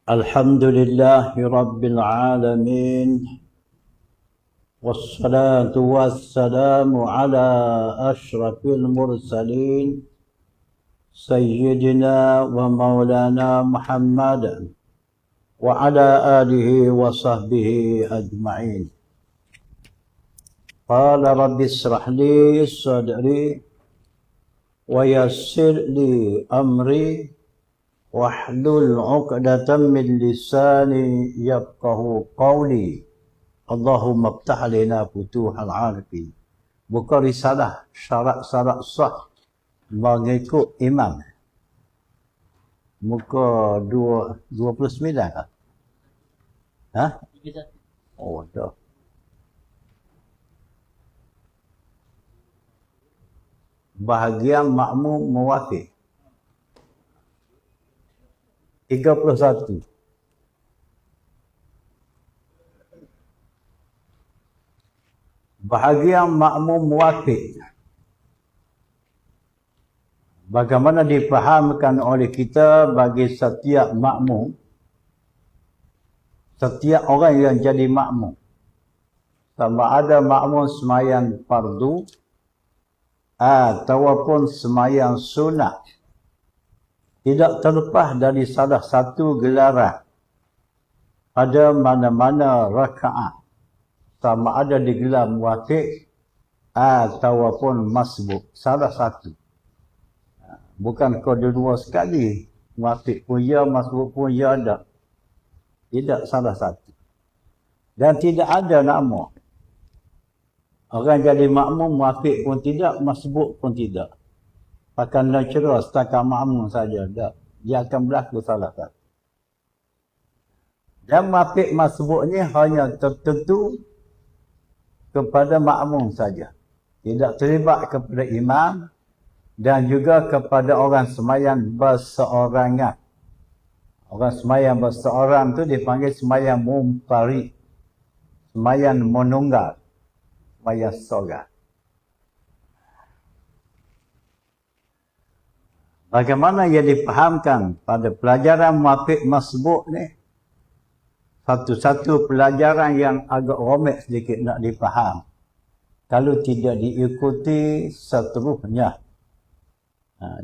الحمد لله رب العالمين، والصلاة والسلام على أشرف المرسلين سيدنا ومولانا محمد وعلى آله وصحبه أجمعين. قال رب اشرح لي صدري ويسر لي أمري واحلل عقدة من لساني يفقه قولي. اللهم افتح لنا فتوح العارفين. Buka risalah syarat-syarat sah mengikut imam. Muka 29 kah? Ha? Oh, dah. Bahagian makmum mewakil 31. Bahagian makmum muwafiq. Bagaimana difahamkan oleh kita bagi setiap makmum, setiap orang yang jadi makmum, sama ada makmum semayang fardu ataupun semayang sunat, tidak terlepas dari salah satu gelaran pada mana-mana rakaat, sama ada digelar muwafiq ataupun masbuk, salah satu. Bukan kedua sekali, muwafiq pun ya, masbuk pun ya ada. Tidak, salah satu. Dan tidak ada nama. Orang jadi makmum, muwafiq pun tidak, masbuk pun tidak. Akan natural setakat makmum saja. Dia akan berlaku salah satu. Dan muwafiq masbuk ni hanya tertentu kepada makmum saja. Tidak terlibat kepada imam dan juga kepada orang semayang berseorangan. Orang semayang berseorang tu dipanggil semayang munfarid. Semayang menunggal. Semayang seorang. Bagaimana yang dipahamkan pada pelajaran muwafiq masbuk ni, satu-satu pelajaran yang agak rumit sedikit nak dipaham kalau tidak diikuti seterusnya.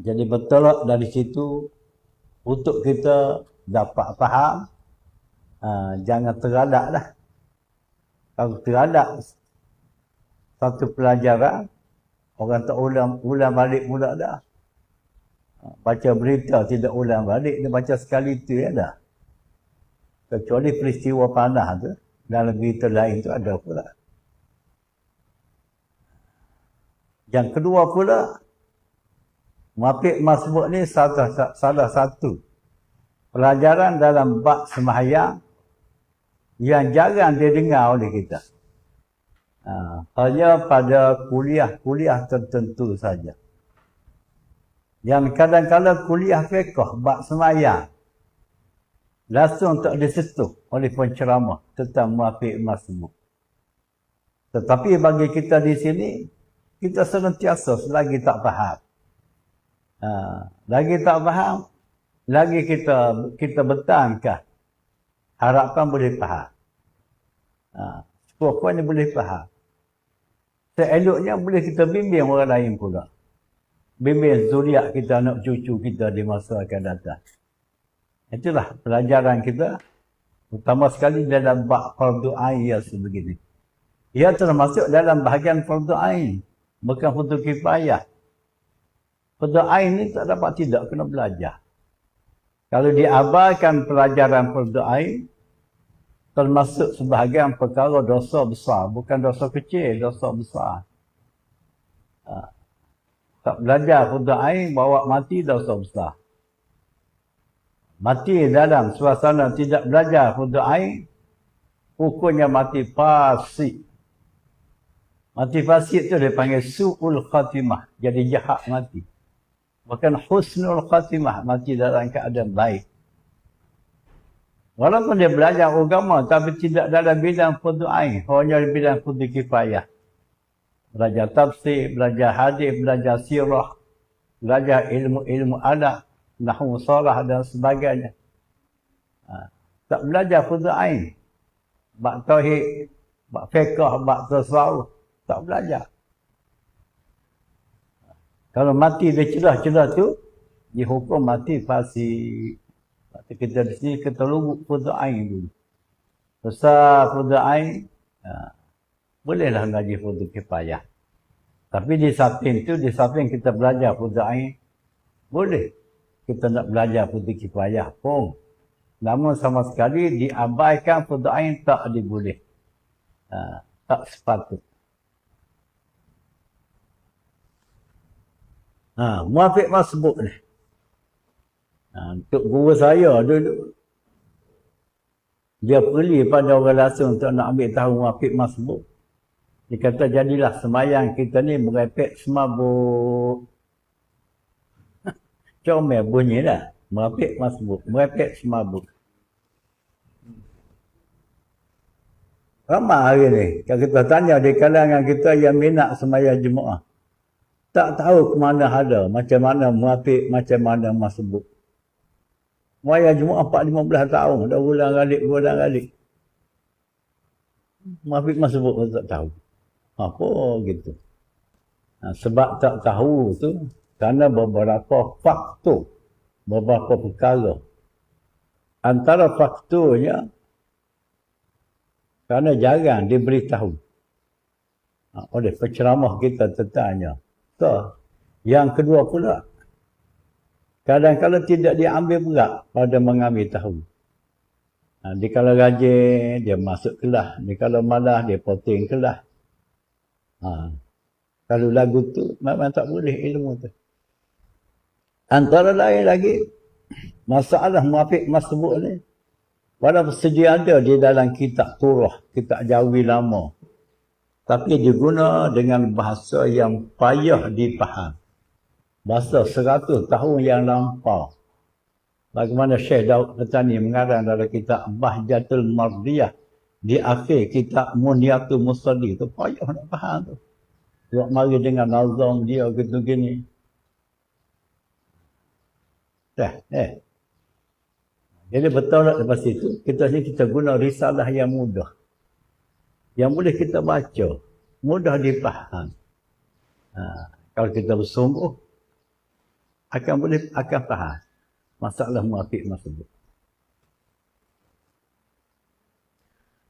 Jadi bertolak dari situ untuk kita dapat faham. Jangan teradak lah. Kalau teradak satu pelajaran, orang tak ulang balik pula dah. Baca berita tidak ulang balik, dia baca sekali tu ya dah. Kecuali peristiwa panah tu, dalam berita lain tu ada pula. Yang kedua pula, muwafiq masbuk ni salah satu pelajaran dalam bab sembahyang yang jarang didengar oleh kita. Hanya pada kuliah-kuliah tertentu saja. Yang kadang-kadang kuliah fiqh bab sembahyang langsung tak disentuh oleh penceramah tentang muwafiq masbuk. Tetapi bagi kita di sini, kita senantiasa selagi tak faham. Lagi tak faham, lagi kita bertahankah harapan boleh faham. Sekurang-kurangnya boleh faham. Seeloknya boleh kita bimbing orang lain pula. Bimbing zuriat kita, anak cucu kita di masa akan datang. Itulah pelajaran kita, utama sekali dalam bab fardu ain yang sebegini. Ia termasuk dalam bahagian fardu ain, bukan fardu kifayah. Fardu ain ni tak dapat tidak kena belajar. Kalau diabaikan pelajaran fardu ain, termasuk sebahagian perkara dosa besar, bukan dosa kecil, dosa besar. Tak belajar fardu ain, bawa mati dosa besar. Mati dalam suasana tidak belajar fardu ain, hukumnya mati fasik. Mati fasik tu dia panggil su'ul khatimah, jadi jahat mati. Bukan husnul khatimah, mati dalam keadaan baik. Walaupun dia belajar agama, tapi tidak dalam bidang fardu ain, hanya bidang fardu kifayah. Belajar tafsir, belajar hadis, belajar sirah, belajar ilmu-ilmu adab, nahwu sarah dan sebagainya. Tak belajar fardhu ain. Bab tauhid, bab fiqh, bab tasawuf, tak belajar. Kalau mati dia celah-celah tu, dihukum mati fasik. Waktu kita di sini, kita lubuk fardhu ain dulu. Besar fardhu ain, bolehlah ngaji fardhu kifayah. Tapi di samping kita belajar fardhu ain, boleh. Kita nak belajar fardhu kifayah pun. Namun sama sekali diabaikan fardhu ain tak diboleh. Tak sepatut. Muafiq masbuk ni. Untuk guru saya dulu, dia perli pada orang langsung untuk nak ambil tahu muafiq masbuk. Dia kata jadilah semayang kita ni merepek semabuk. Comel bunyi dah. Muafiq masbuk, merepek semabuk. Ramai hari ni, kalau kita tanya di kalangan kita yang minat semayang Jumaat, tak tahu ke mana ada, macam mana muafiq, macam mana masbuk. Semayang Jumaat 4-15 tahun, dah ulang alik. Muafiq masbuk pun tak tahu. Apa gitu. Sebab tak tahu tu, kerana beberapa faktor, beberapa perkara. Antara faktornya, kerana jarang diberitahu oleh penceramah kita tentangnya. Yang kedua pula, kadang-kadang tidak diambil berat pada mengambil tahu. Dia kalau rajin, dia masuk kelas. Dia kalau malas, dia poting kelas. Kalau lagu tu, memang tak boleh ilmu tu. Antara lain lagi, masalah muafiq masbuk ni, walaupun sedia ada di dalam kitab Turah, kitab Jawi lama, tapi diguna dengan bahasa yang payah dipaham. Bahasa 100 tahun yang lampau. Bagaimana Syekh Daud Petani mengarang dalam kitab Bahjatul Mardiyah, di akhir kitab Munyatul Musalli, tu payah nak faham tu. Buat mari dengan nazam dia gitu gini. Jadi betul tak lepas itu, kita guna risalah yang mudah. Yang boleh kita baca, mudah dipaham. Kalau kita bersungguh, akan faham masalah muafiq masbuk.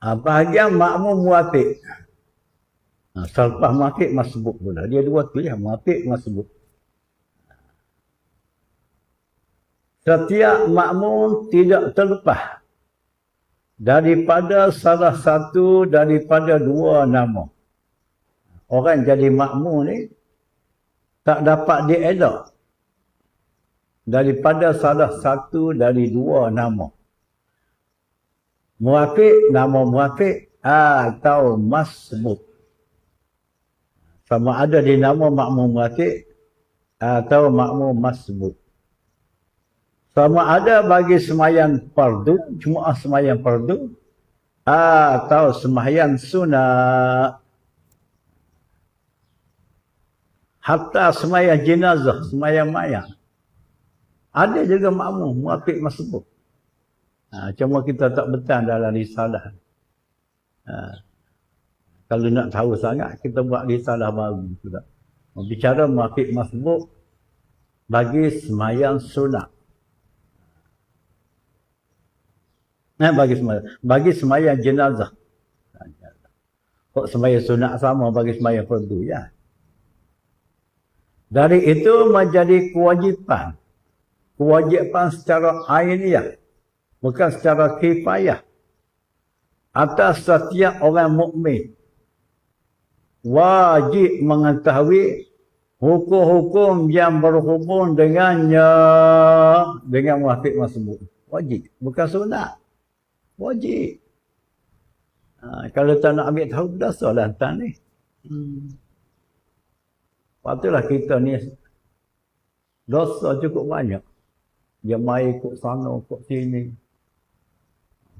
Bahagian makmum muafiq. Selepas muafiq masbuk pula. Dia dua tu ya, muafiq masbuk. Setiap makmum tidak terlepas daripada salah satu daripada dua nama. Orang jadi makmum ni tak dapat dielak daripada salah satu dari dua nama. Muafiq, nama muafiq atau masbuk. Sama ada di nama makmum muafiq atau makmum masbuk. Sama ada bagi sembahyang fardu, cuma sembahyang fardu, atau sembahyang sunat. Hatta sembahyang jenazah, sembahyang mayat. Ada juga makmum, muafiq masbuk. Cuma kita tak betul dalam risalah. Kalau nak tahu sangat, kita buat risalah baru. Bicara muafiq masbuk bagi sembahyang sunat. Bagi sembahyang jenazah. Kok sembahyang sunat sama bagi sembahyang fardu ya. Dari itu menjadi kewajipan. Kewajipan secara ainiyah, bukan secara kifayah, atas setiap orang mukmin. Wajib mengetahui hukum-hukum yang berhubung dengannya, dengan muafiq masbuk. Wajib, bukan sunat. Wajib. Kalau tak nak ambil tahu, dosa lah hantar ni. Patutlah kita ni dosa cukup banyak. Dia mai ikut sana, ikut sini.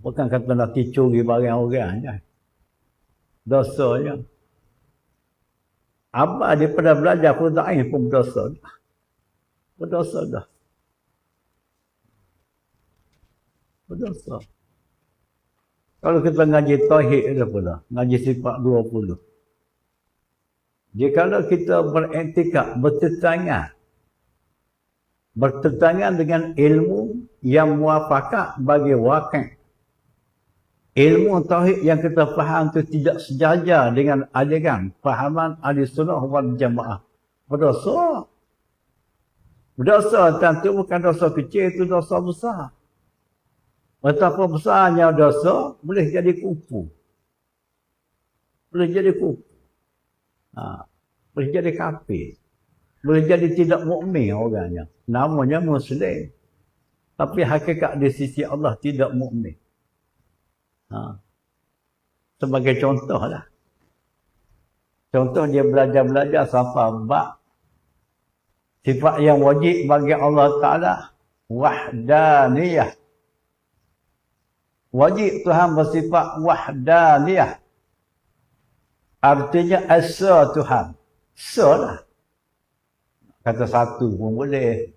Bukan kata nak curi barang orang je. Dosanya. Apa daripada belajar fardhu ain pun berdosa dah. dosa. Kalau kita ngaji tauhid ada pula, ngaji sifat 20. Jikalau kita beriktikad bertentangan dengan ilmu yang muafakat bagi wakil. Ilmu tauhid yang kita faham itu tidak sejajar dengan ajaran fahaman ahli sunnah wal jamaah. Berdosa. Dosa tentu bukan dosa kecil, itu dosa besar. Betapa besarnya dosa boleh jadi kufur. Boleh jadi kufur. Boleh jadi kafir. Boleh jadi tidak mukmin orangnya. Namanya Muslim. Tapi hakikat di sisi Allah tidak mukmin. Sebagai contoh lah. Contoh dia belajar sampai bab sifat yang wajib bagi Allah Ta'ala wahdaniyah. Wajib Tuhan bersifat wahdaniyah. Artinya esa Tuhan. Esa lah. Kata satu pun boleh.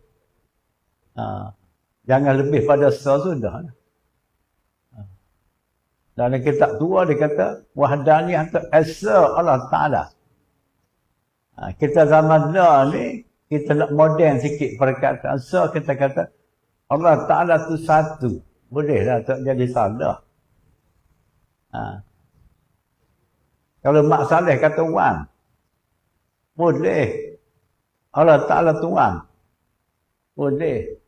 Jangan lebih pada esa sudah. Dalam kitab tua dia kata wahdaniyah itu esa Allah Ta'ala. Kita zaman ni kita nak modern sikit perkataan esa, kita kata Allah Ta'ala itu satu. Bolehlah tak jadi salah. Kalau Mak Saleh kata one, boleh. Allah Ta'ala tu one. Boleh.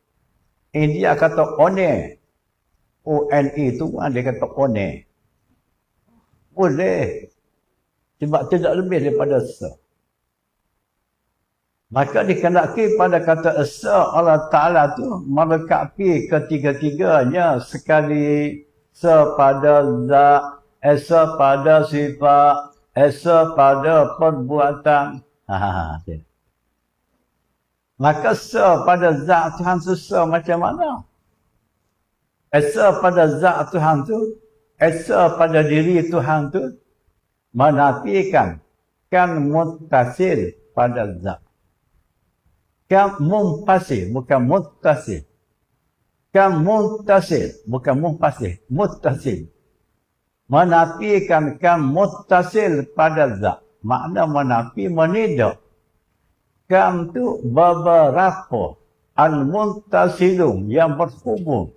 India kata one. O-N-E tu one, dia kata one. Boleh. Sebab tidak lebih daripada esa. Maka dikenaki pada kata esa Allah Ta'ala tu melengkapi ketiga-tiganya sekali pada zat, esa pada sifat, esa pada perbuatan. Maka esa pada zat Tuhan esa macam mana? Esa pada zat Tuhan tu, esa pada diri Tuhan tu menafikan kan muttasil pada zat. Kan munfasil, bukan muttasil. Kan muttasil, bukan munfasil, muttasil. Menafikan kan muttasil pada zat. Makna menafi, menidak. Kan tu beberapa al-muttasilum yang berhubung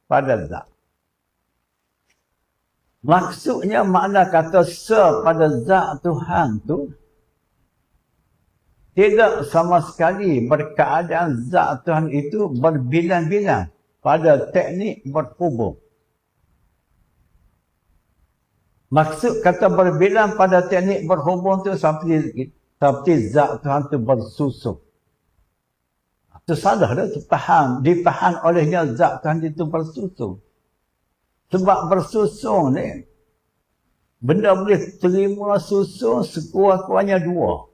pada zat. Maksudnya makna kata se pada zat Tuhan tu tidak sama sekali berkeadaan zat Tuhan itu berbilang-bilang pada teknik berhubung. Maksud kata berbilang pada teknik berhubung itu seperti zat Tuhan itu bersusun. Itu salah dah, dipaham olehnya zat Tuhan itu bersusun. Sebab bersusun ni, benda boleh terima susun sekurang-kurangnya dua.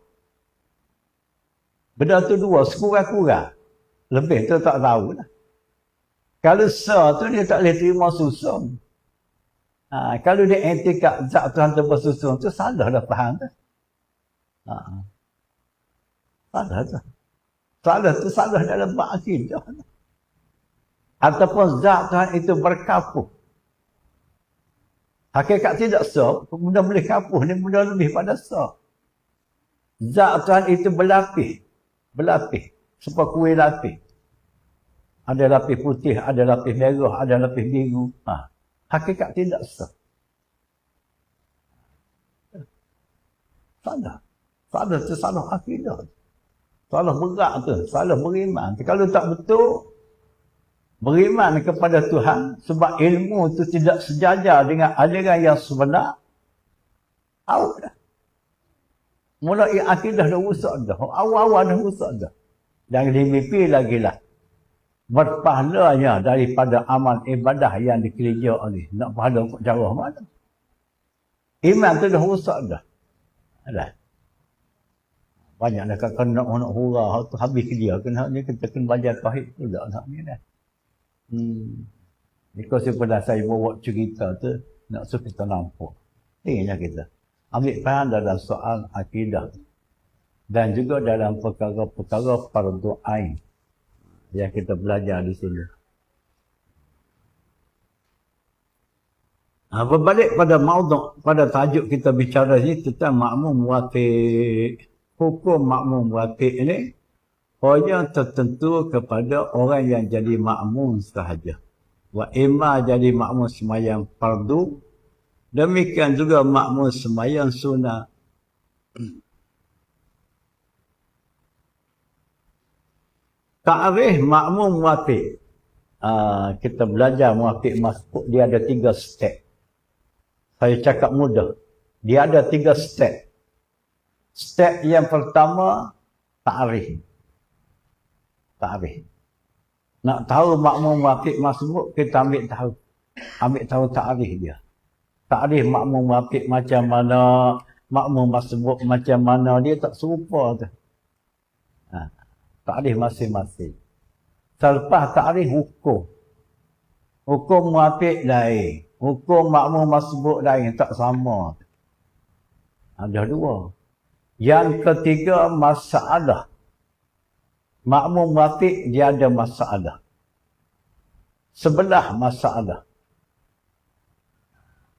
Benda tu dua, sekurang-kurang. Lebih tu tak tahu lah. Kalau sa tu dia tak boleh terima susun. Kalau dia etikad zat Tuhan tu bersusun, tu salah dah faham tu. Salah tu. Salah dalam bab akidah. Ataupun zat Tuhan itu berkapuh. Hakikat tidak sa, benda boleh kapuh ni benda lebih pada sa. Zat Tuhan itu berlapis. Seperti kuih lapis. Ada lapis putih, ada lapis merah, ada lapis biru. Hakikat tidak sah. Salah tu salah akidah. Salah berat tu, salah beriman. Kalau tak betul, beriman kepada Tuhan, sebab ilmu tu tidak sejajar dengan ajaran yang sebenar, out dah. Mulai akidah dah rusak dah. Awal-awal dah rusak dah. Dan dimimpi lagi lah. Berpahalanya daripada amal ibadah yang dikerja oleh. Nak pahala untuk cara mana? Iman tu dah rusak dah. Alah. Banyak dah kena nak hurah tu habis kerja. Kita kena belajar tauhid tu dah nak ni dah. Because pada saya bawa cerita tu, nak suruh kita nampak. Inilah kita. Ambil faham dalam soal akidah. Dan juga dalam perkara-perkara fardu ain yang kita belajar di sini. Berbalik pada maudhu', pada tajuk kita bicara ni tentang makmum muwafiq. Hukum makmum muwafiq ni hanya tertentu kepada orang yang jadi makmum sahaja. Wa imma jadi makmum sembahyang fardu, demikian juga makmum sembahyang sunnah. Ta'rif makmum muwafiq. Kita belajar muwafiq masbuk, dia ada 3 step. Saya cakap mudah. Dia ada 3 step. Step yang pertama, ta'rif. Ta'rif. Nak tahu makmum muwafiq masbuk, kita ambil tahu ta'rif dia. Ta'rif makmum muwafiq macam mana, makmum masbuk macam mana, dia tak serupa tu. Ta'rif masing-masing. Selepas ta'rif hukum. Hukum muwafiq lain. Hukum makmum masbuk lain, tak sama. Ada 2. Yang ketiga, masalah. Makmum muwafiq dia ada masalah. 11 masalah.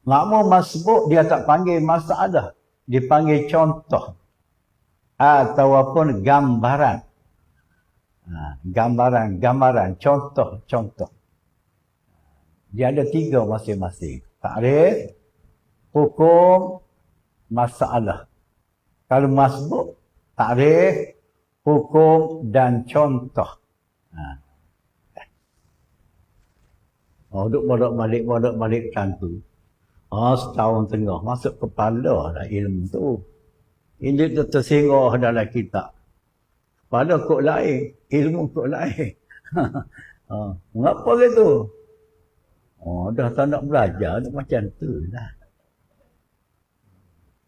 Makmum masbuk dia tak panggil masalah. Dipanggil contoh. Ataupun gambaran. Gambaran, contoh. Dia ada 3 masing-masing. Ta'rif, hukum, masalah. Kalau masbuk, ta'rif, hukum dan contoh. Duk bolak-balik tu. Setahun tengah masuk kepala dah ilmu tu. Ini tu tersinggah dalam kitab. Kepala kok lain, ilmu kok lain. Mengapa gitu? Dah tak nak belajar, macam tu lah.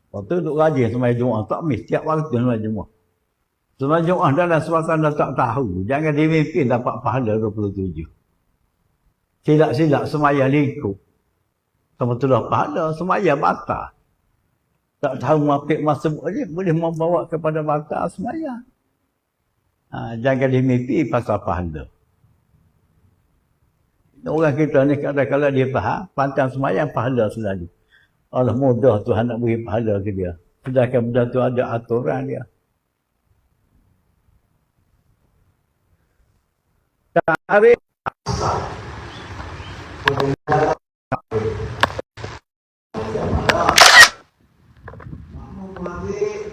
Lepas tu duk rajin sembahyang Jumaat, tak miss tiap waktu sembahyang Jumaat. Sembahyang Jumaat dalam suasana tak tahu, jangan dimimpi dapat pahala 27. Silap-silap sembahyang lingkup. Sebetulnya pahala sembahyang batal. Tak tahu muwafiq masbuk je boleh membawa kepada batal sembahyang. Jangan dimimpi pasal pahala. Orang kita ni kadang-kadang dia faham, pantang sembahyang pahala selalu. Allah mudah Tuhan nak beri pahala ke dia. Sedangkan benda tu ada aturan dia. Ta'rif makmum muwafiq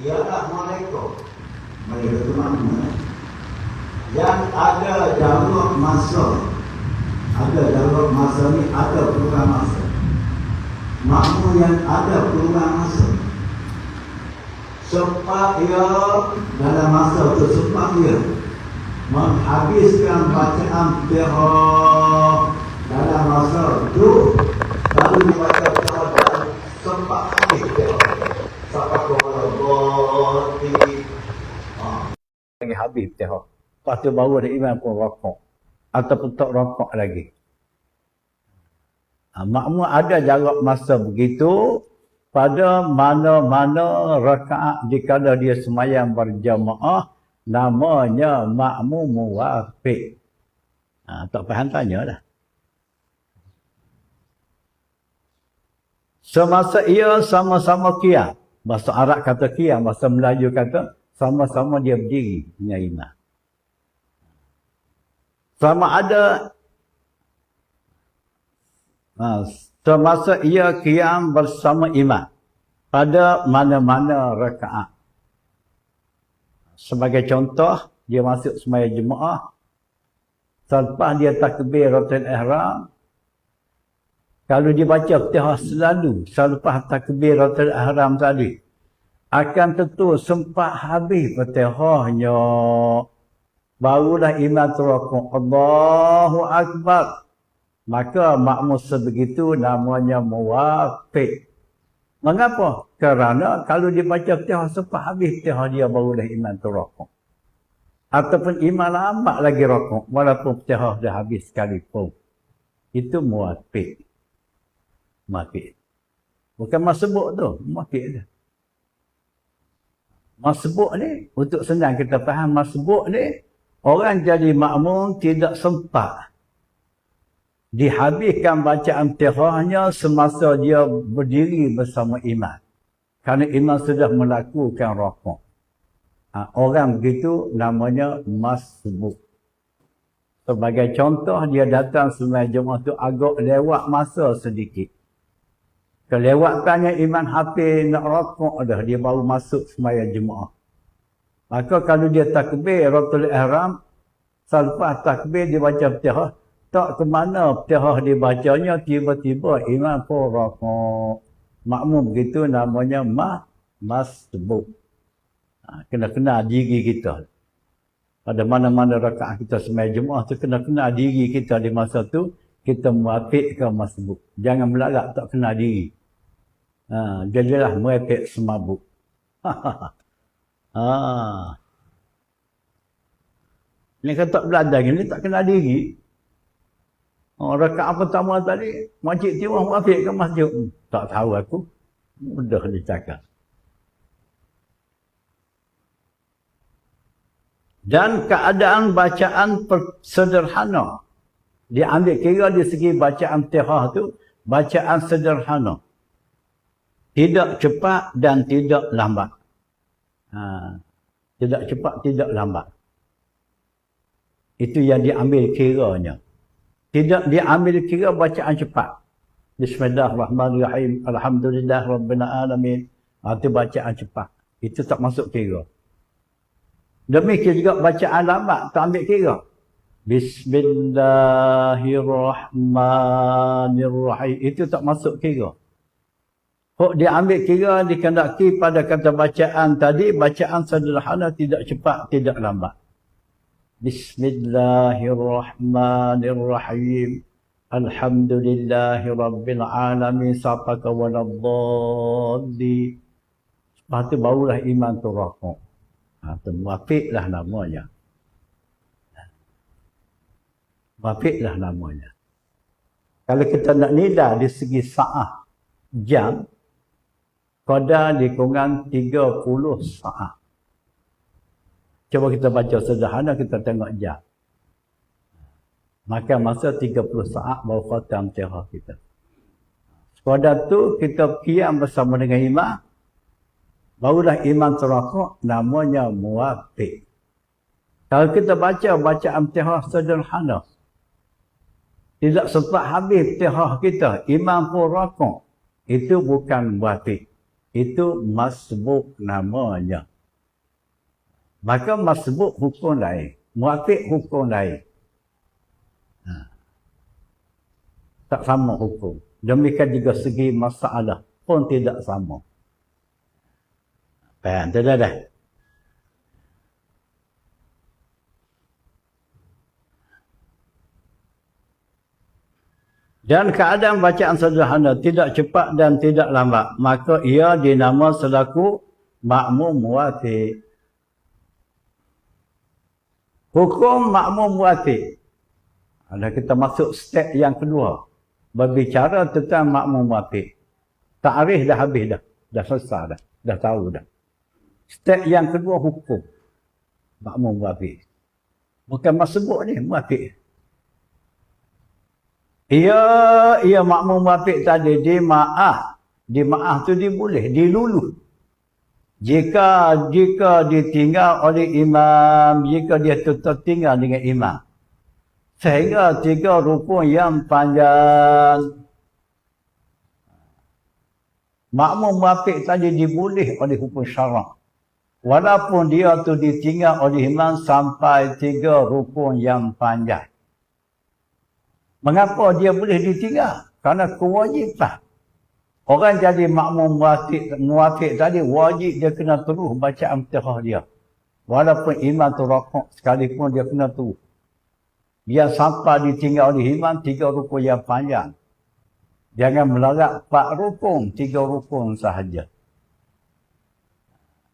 ialah malaikat. Malaikat itu makmum yang ada jalur masa. Ada jalur masa ni, ada peluang masa. Makmum yang ada peluang masa. Sempat ia dalam masa itu, sempat ia menghabiskan bacaan Fatihah dalam masa itu. Lalu dibaca Fatihah sempat habis Fatihah. Sampai kepada Boti. Habis Fatihah. Lepas tu baru ada imam pun rokok. Ataupun tak rokok lagi. Makmum ada jarak masa begitu pada mana-mana rakaat jika dia sembahyang berjamaah, namanya makmum muwafiq. Tak faham tanya dah. Semasa ia sama-sama qiyam. Bahasa Arab kata qiyam, bahasa Melayu kata sama-sama dia berdiri dengan imam. Sama ada semasa ia qiyam bersama imam pada mana-mana rakaat. Sebagai contoh, dia masuk sembahyang jemaah, selepas dia takbiratul ihram, kalau dia baca Fatihah selalu selepas takbiratul ihram tadi, akan tentu sempat habis Fatihahnya. Barulah imam terrukuk, Allahu Akbar. Maka makmum sebegitu namanya muwafiq. Mengapa? Kerana kalau dia baca Fatihah sempat habis Fatihah dia, barulah imam terrukuk. Ataupun imam lama lagi rukuk walaupun Fatihah dah habis sekalipun. Itu muwafiq. Muwafiq. Bukan masbuk tu, muwafiq dia. Masbuk ni, untuk senang kita faham masbuk ni, orang jadi makmum tidak sempat dihabiskan bacaan Fatihahnya semasa dia berdiri bersama imam. Kerana imam sudah melakukan rukuk. Orang begitu namanya masbuk. Sebagai contoh, dia datang sembahyang Jumaat tu agak lewat masa sedikit. Kelewatannya imam hampir nak rukuk dah, dia baru masuk sembahyang Jumaat. Maka kalau dia takbir Ratul Ihram, selepas takbir dia baca Fatihah, tak ke mana Fatihah dibacanya, tiba-tiba imam pun rukuk. Makmum begitu namanya masbuk. Kena kenal diri kita. Pada mana-mana rakaat kita sembahyang Jumaat tu, kena kenal diri kita di masa tu, kita muafiq ke masbuk. Jangan melarat tak kenal diri. Jadilah muafiq semabuk. Ini kan tak belajar ni, tak kenal diri. Rakaat pertama tadi, Makcik Tiwah muafiq ke masjid? Tak tahu aku. Mudah dia cakap. Dan keadaan bacaan sederhana. Dia ambil kira di segi bacaan Fatihah tu, bacaan sederhana. Tidak cepat dan tidak lambat. Tidak cepat, tidak lambat. Itu yang diambil kiranya. Tidak diambil kira bacaan cepat. Bismillahirrahmanirrahim. Alhamdulillah Rabbil Alamin. Itu bacaan cepat. Itu tak masuk kira. Demikian juga bacaan lambat tak ambil kira. Bismillahirrahmanirrahim. Itu tak masuk kira. Kok dia ambil kira dikendaki pada kata bacaan tadi, bacaan sederhana, tidak cepat, tidak lambat. Bismillahirrahmanirrahim. Alhamdulillahi Rabbil Alamin. Sapaka waladhdallin. Lepas tu barulah iman tu rukuk. Muafiqlah namanya. Muafiqlah namanya. Kalau kita nak nilai di segi saat, jam, qadar dikurang 30 saat. Cuba kita baca sederhana, kita tengok jam. Maka masa 30 saat baru khatam Fatihah kita. Qadar tu kita qiyam bersama dengan imam. Barulah imam terakuk, namanya muafiq. Kalau kita baca bacaan Fatihah sederhana, tidak sempat habis Fatihah kita, imam pun rakuk, itu bukan muafiq. Itu masbuk namanya. Maka masbuk hukum lain, muafiq hukum lain. Tak sama hukum. Demikian juga segi masalah pun tidak sama. Faham tu dah. Dan keadaan bacaan sederhana, tidak cepat dan tidak lambat, maka ia dinama selaku makmum muafiq. Hukum makmum muafiq. Ada kita masuk step yang kedua, berbicara tentang makmum muafiq. Ta'rif dah habis dah. Dah selesai dah tahu dah. Step yang kedua hukum makmum muafiq. Bukan masbuk ni, muafiq. Ia makmum muafiq tadi dimaaf. Dimaaf tu diboleh, diluluh. Jika ditinggal oleh imam, jika dia tertinggal dengan imam. Sehingga 3 rukun yang panjang. Makmum muafiq tadi diboleh oleh hukum syarak. Walaupun dia tu ditinggal oleh imam sampai 3 rukun yang panjang. Mengapa dia boleh ditinggal? Karena kewajipan. Orang jadi makmum muafiq tadi, wajib dia kena terus bacaan Fatihah dia. Walaupun imam tu rukuk, sekalipun dia kena terus. Dia sampai ditinggal oleh imam 3 rukun yang panjang. Jangan melarat 4 rukun, 3 rukun sahaja.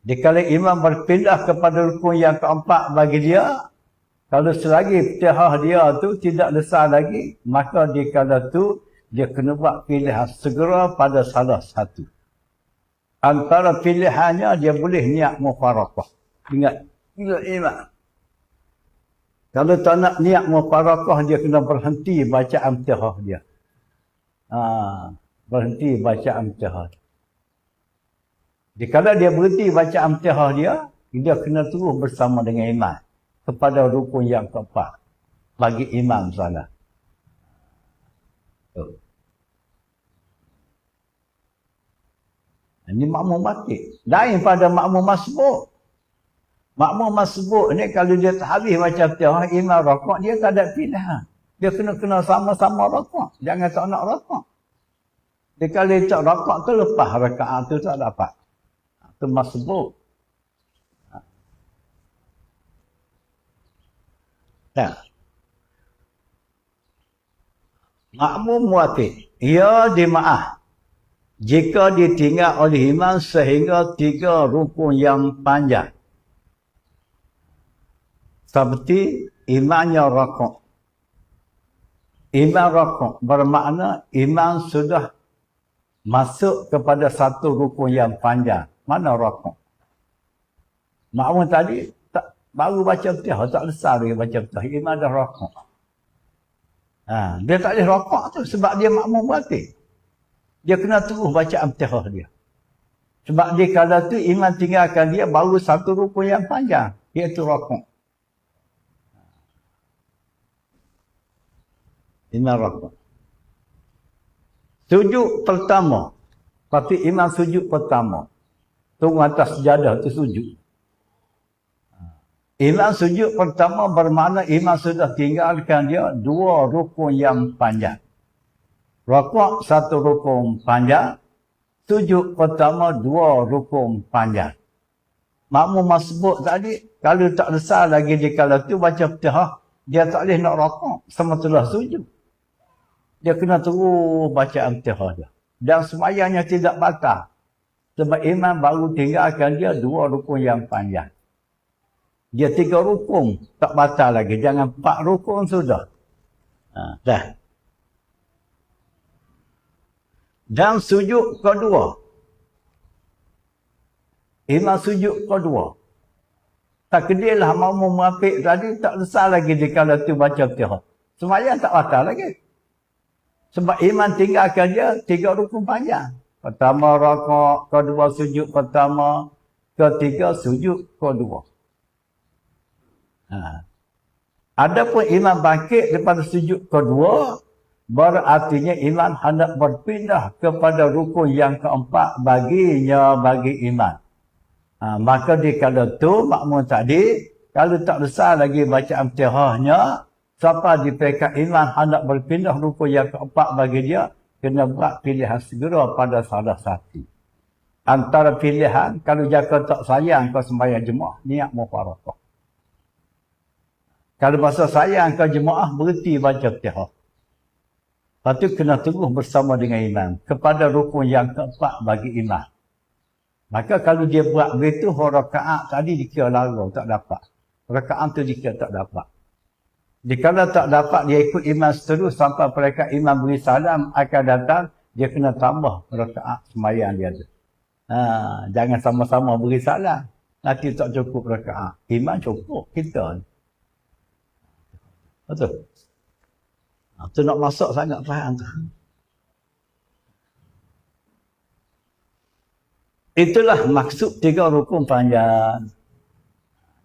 Dikala imam berpindah kepada rukun yang keempat bagi dia, kalau selagi Fatihah dia tu tidak lesar lagi, maka dikala tu dia kena buat pilihan segera pada salah satu. Antara pilihannya dia boleh niat mufaraqah. Ingat imam. Kalau tak nak niat mufarakah, dia kena berhenti baca amtihah dia. Berhenti baca amtihah. Jadi kalau dia berhenti baca amtihah dia kena terus bersama dengan imam kepada rukun yang keempat bagi imam salah. Ini makmum batik. Lain pada makmum masbuk. Makmum masbuk ni kalau dia tak habis baca amtihah, imam rakaat, dia tak ada pilihan. Dia kena sama-sama rakaat. Jangan tak nak rakaat. Dia kalau tak rakaat tu lepas rakaat tu tak dapat. Itu masbuk. Nah. Makmum muwafiq, ia dimaaf jika ditinggal oleh imam sehingga 3 rukun yang panjang. Seperti imamnya rakaat. Imam rakaat bermakna imam sudah masuk kepada satu rukun yang panjang. Mana rakaat? Makmum tadi baru baca amtihah, tak lesar dia baca amtihah. Imam dah rakaat. Dia tak boleh rakaat tu sebab dia makmum batik. Dia kena terus baca amtihah dia. Sebab dia kalau tu imam tinggalkan dia baru satu rukun yang panjang, iaitu rakaat. Imam rakaat. Sujud pertama. Tapi imam sujud pertama. Tunggu atas sejadah tu sujud. Imam sujud pertama bermakna imam sudah tinggalkan dia 2 rukun yang panjang. Rakaat 1 rukun panjang. Sujud pertama 2 rukun panjang. Makmum masbuk tadi, kalau tak besar lagi dia kalau tu baca Fatihah, dia tak boleh nak rakaat semestilah sujud. Dia kena terus baca Fatihah dia. Dan semayangnya tidak batal. Sebab imam baru tinggalkan dia 2 rukun yang panjang. Dia 3 rukun tak batal lagi. Jangan 4 rukun sudah. Dah. Dan sujud kedua. Imam sujud kedua. Tak kedilah makmum muwafiq tadi tak besar lagi dia kalau tu baca Fatihah. Semayang tak batal lagi. Sebab imam tinggalkan dia 3 rukun panjang. Pertama rakaat, kedua sujud pertama, ketiga sujud kedua. Adapun imam bangkit daripada sujud kedua, berartinya imam hendak berpindah kepada rukun yang keempat bagi imam. Maka di kalau tu makmum tadi, kalau tak besar lagi baca amtihahnya, siapa di peringkat imam hendak berpindah rukun yang keempat bagi dia, kena buat pilihan segera pada salah satu. Antara pilihan, kalau jaka tak sayang kau sembahyang jemaah, niat mufarakah. Kalau masa sayang kau jemaah, berhenti baca Fatihah. Lepas tu kena terus bersama dengan imam kepada rukun yang keempat bagi imam. Maka kalau dia buat begitu, rakaat tadi dikira larang, tak dapat. Rakaat tu dikira tak dapat. Kalau tak dapat, dia ikut imam seterus sampai mereka imam beri salam akan datang, dia kena tambah rakaat sembahyang dia tu. Jangan sama-sama beri salam. Nanti tak cukup rakaat. Imam cukup, kita. Betul? Tu nak masuk sangat faham tu. Itulah maksud 3 rukun panjang.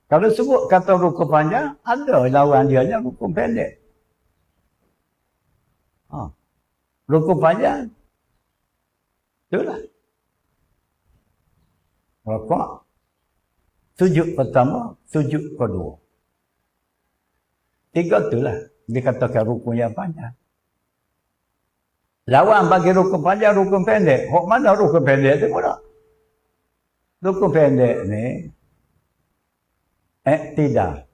Kalau sebut kata rukun panjang, ada lawan dia rukun pendek. Rukun panjang, itulah. Rakaat, sujud pertama, sujud kedua. 3 itulah dikatakan rukun yang panjang. Lawan bagi rukun panjang, rukun pendek. Hok mana rukun pendek tu pula? Rukun pendek ni iktidal.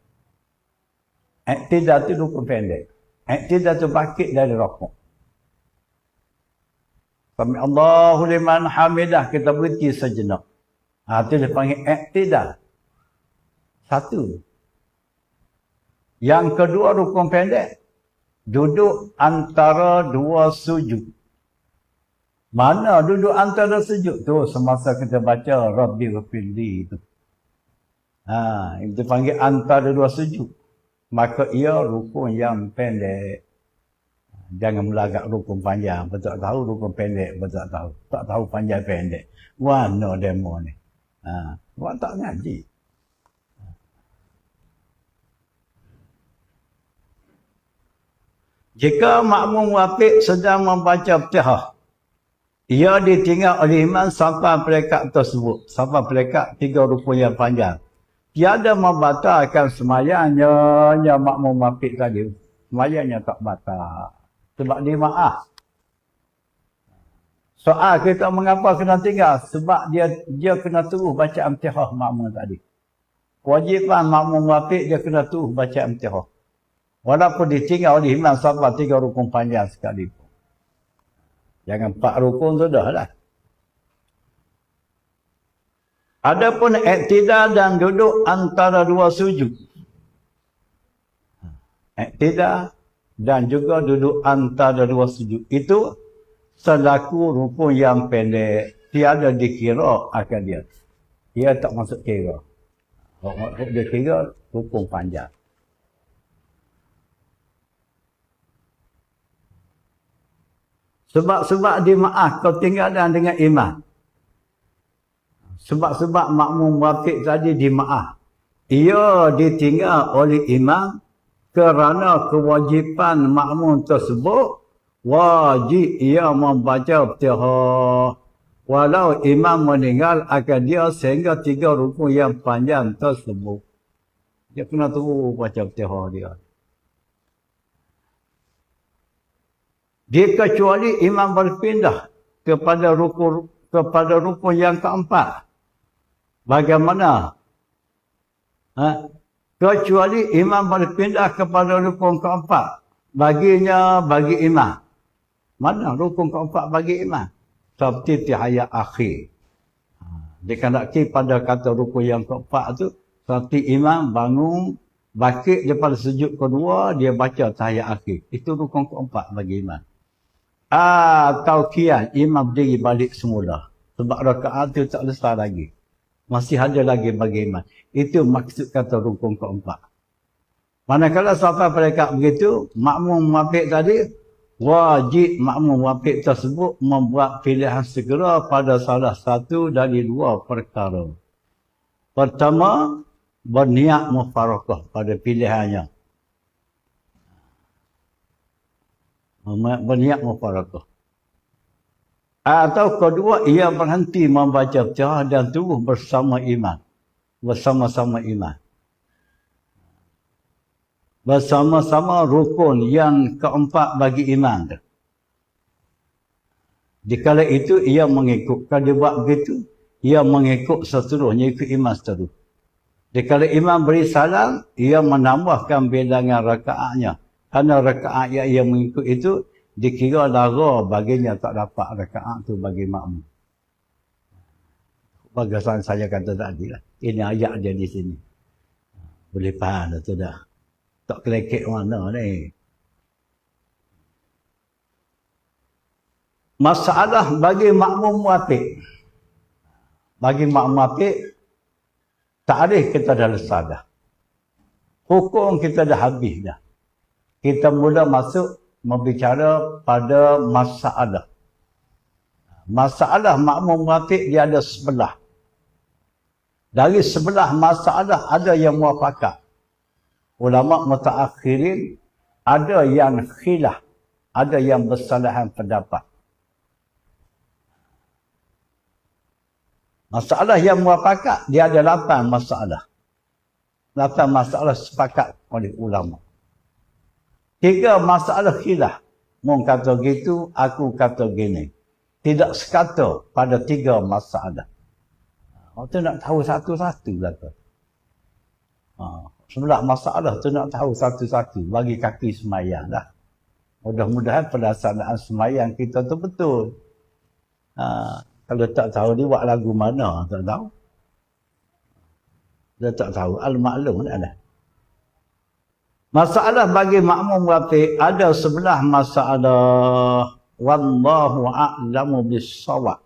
Iktidal tu rukun pendek. Iktidal tu bangkit dari rakaat. Sami Allahu liman hamidah, kita berhenti sejenak. Itu dipanggil iktidal. 1. Yang kedua rukun pendek, duduk antara 2 sujud. Mana duduk antara sujud tu? Semasa kita baca Rabbi ghafirli itu. Itu panggil antara 2 sujud. maka ia rukun yang pendek. Jangan melagak rukun panjang. Betul tahu rukun pendek, betul tahu. Tak tahu panjang pendek. Mana demo ni? Awak tak ngaji. Jika makmum wafiq sedang membaca Fatihah, ia ditinggal oleh imam sampai pelekat tersebut. Sampai pelekat 3 rukun yang panjang. Tiada membatalkan semayangnya yang makmum wafiq tadi. Semayangnya tak batal. Sebab dia maaf. Soal kita mengapa kena tinggal? Sebab dia kena terus baca Fatihah makmum tadi. Kewajipan makmum wafiq dia kena terus baca Fatihah. Walaupun ditinggal oleh imam sampai 3 rukun panjang sekalipun. Jangan 4 rukun sudahlah. Adapun iktidal dan duduk antara 2 sujud. Iktidal dan juga duduk antara 2 sujud. Itu selaku rukun yang pendek. Tiada dikira akan dia. Dia tak masuk kira. Kalau dia kira, rukun panjang. Sebab dimaaf kau tinggalkan dengan imam. Sebab makmum wafiq tadi dimaaf. Ia ditinggal oleh imam kerana kewajipan makmum tersebut wajib ia membaca Fatihah. Walau imam meninggal akan dia sehingga 3 rukun yang panjang tersebut. Dia kena terus baca Fatihah dia. Dikecuali imam berpindah kepada rukun yang keempat. Bagaimana? Kecuali imam berpindah kepada rukun keempat. Bagi imam. Mana rukun keempat bagi imam? Seperti tahiyat akhir. Dia kandaki pada kata rukun yang keempat tu. Seperti imam bangun, bangkit daripada sujud kedua, dia baca tahiyat akhir. Itu rukun keempat bagi imam. Atau kian imam berdiri balik semula. Sebab rakaat itu tak selesai lagi. Masih ada lagi bagi imam. Itu maksud kata rukun keempat. Manakala sampai pelekat begitu, makmum wafiq tadi, wajib makmum wafiq tersebut membuat pilihan segera pada salah satu dari 2 perkara. Pertama, berniat mufarakah pada pilihannya. Berniat mufarakah. Atau kedua, ia berhenti membaca Fatihah dan terus bersama imam. Bersama-sama imam. Bersama-sama rukun yang keempat bagi imam. Dikala itu, ia mengikut. Kalau dia buat begitu, ia mengikut seterusnya, ikut imam seterus. Dikala imam beri salam, ia menambahkan bilangan rakaatnya. Kerana rakaat yang ia mengikut itu, dikira lara baginya tak dapat rakaat tu bagi makmum. Bagasan saya kata tadi lah. Ini ayat dia di sini. Boleh faham dah tu dah. Tak kelekek mana ni. Masalah bagi makmum wafiq. Bagi makmum wafiq, ta'rif kita dah lesah dah. Hukum kita dah habis dah. Kita mula masuk membicara pada masalah. Masalah makmum wafiq dia ada 11. Dari 11 masalah ada yang muafakat. Ulama mutaakhirin ada yang khilaf, ada yang bersalahan pendapat. Masalah yang muafakat dia ada 8 masalah. 8 masalah sepakat oleh ulama. 3 masalah khilaf. Mu kata gitu, aku kata gini. Tidak sekata pada 3 masalah. Tu nak tahu satu-satu lah tu. 11 masalah tu nak tahu satu-satu. Bagi kaki semayang lah. Mudah-mudahan pelaksanaan semayang kita tu betul. Kalau tak tahu dia buat lagu mana, tak tahu. Dia tak tahu. Al-maklum tak ada. Masalah bagi makmum wafiq ada 11 masalah. Wallahu a'lamu bis-shawab.